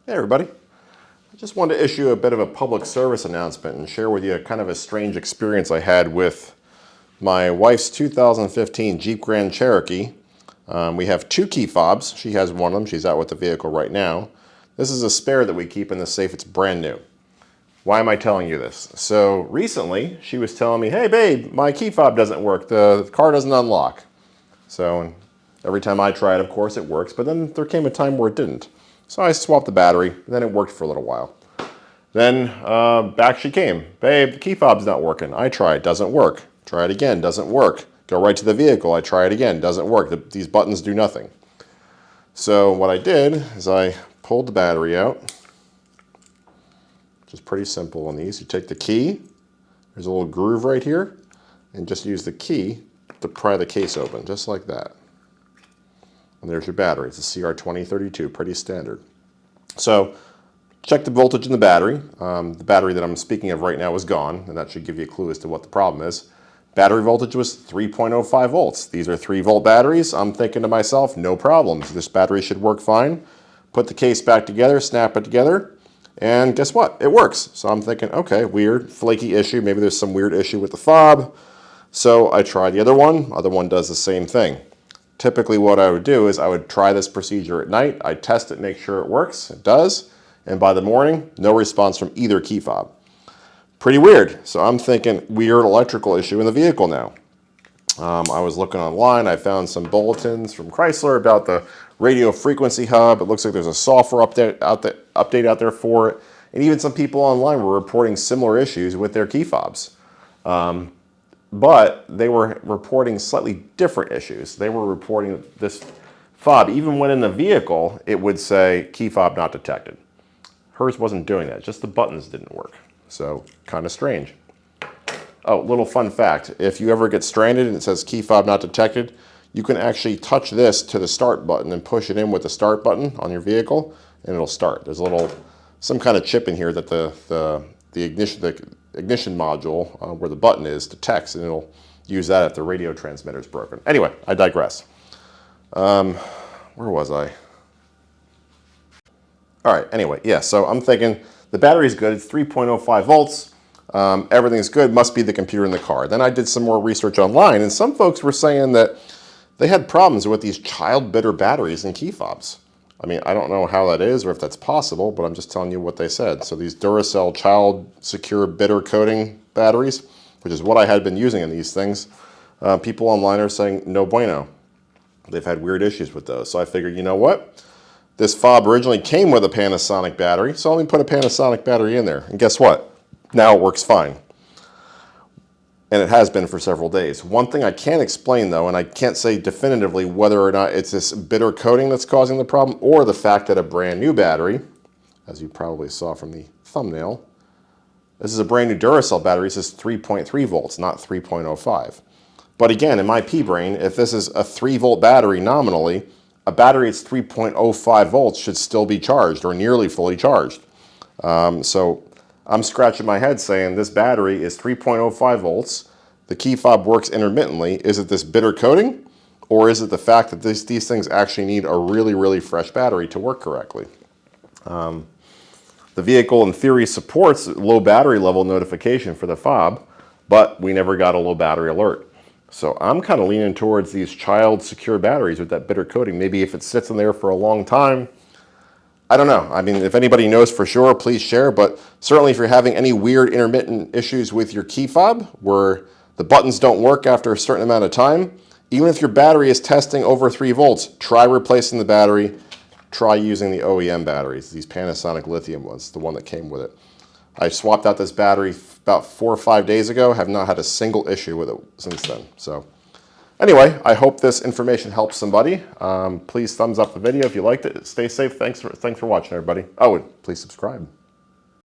Hey everybody, I just wanted to issue a bit of a public service announcement and share with you kind of a strange experience I had with my wife's 2015 Jeep Grand Cherokee. We have two key fobs. She has one of them. She's out with the vehicle right now. This is a spare that we keep in the safe. It's brand new. Why am I telling you this? So recently she was telling me, hey babe, my key fob doesn't work. The car doesn't unlock. So every time I try it, of course, it works. But then there came a time where it didn't. So I swapped the battery, and then it worked for a little while. Then back she came. Babe, the key fob's not working. I try it, doesn't work. Try it again, doesn't work. Go right to the vehicle, I try it again, doesn't work. These buttons do nothing. So what I did is I pulled the battery out, which is pretty simple on these. You take the key, there's a little groove right here, and just use the key to pry the case open, just like that. And there's your battery. It's a CR2032, pretty standard. So check the voltage in the battery. The battery that I'm speaking of right now is gone, and that should give you a clue as to what the problem is. Battery voltage was 3.05 volts. These are 3-volt batteries. I'm thinking to myself, no problems. This battery should work fine. Put the case back together, snap it together, and guess what? It works. So I'm thinking, okay, weird, flaky issue. Maybe there's some weird issue with the fob. So I tried the other one does the same thing. Typically what I would do is I would try this procedure at night. I test it, make sure it works. It does. And by the morning, no response from either key fob. Pretty weird. So I'm thinking weird electrical issue in the vehicle now. I was looking online. I found some bulletins from Chrysler about the radio frequency hub. It looks like there's a software update out there for it. And even some people online were reporting similar issues with their key fobs. But they were reporting slightly different issues. They were reporting this fob, even when in the vehicle, it would say key fob not detected. Hers wasn't doing that, just the buttons didn't work. So kind of strange. Oh, little fun fact, if you ever get stranded and it says key fob not detected, you can actually touch this to the start button and push it in with the start button on your vehicle and it'll start. There's some kind of chip in here that the ignition module where the button is detects, and it'll use that if the radio transmitter is broken. Anyway, I digress. Where was I? All right, anyway, yeah, so I'm thinking the battery's good. It's 3.05 volts. Everything's good. Must be the computer in the car. Then I did some more research online, and some folks were saying that they had problems with these child bitter batteries and key fobs. I mean, I don't know how that is or if that's possible, but I'm just telling you what they said. So these Duracell child secure bitter coating batteries, which is what I had been using in these things, people online are saying no bueno. They've had weird issues with those. So I figured, you know what? This fob originally came with a Panasonic battery, so let me put a Panasonic battery in there. And guess what? Now it works fine. And it has been for several days. One thing I can't explain though, and I can't say definitively whether or not it's this bitter coating that's causing the problem or the fact that a brand new battery, as you probably saw from the thumbnail, this is a brand new Duracell battery. This is 3.3 volts, not 3.05. But again, in my pea brain, if this is a 3-volt battery nominally, a battery that's 3.05 volts should still be charged or nearly fully charged. So I'm scratching my head saying this battery is 3.05 volts. The key fob works intermittently. Is it this bitter coating? Or is it the fact that these things actually need a really, really fresh battery to work correctly? The vehicle in theory supports low battery level notification for the fob, but we never got a low battery alert. So I'm kind of leaning towards these child secure batteries with that bitter coating. Maybe if it sits in there for a long time, I don't know. I mean, if anybody knows for sure, please share. But certainly if you're having any weird intermittent issues with your key fob where the buttons don't work after a certain amount of time, even if your battery is testing over 3 volts, try replacing the battery. Try using the OEM batteries, these Panasonic lithium ones, the one that came with it. I swapped out this battery about 4 or 5 days ago. Have not had a single issue with it since then. So anyway, I hope this information helps somebody. Please thumbs up the video if you liked it. Stay safe. Thanks for watching, everybody. Oh, and please subscribe.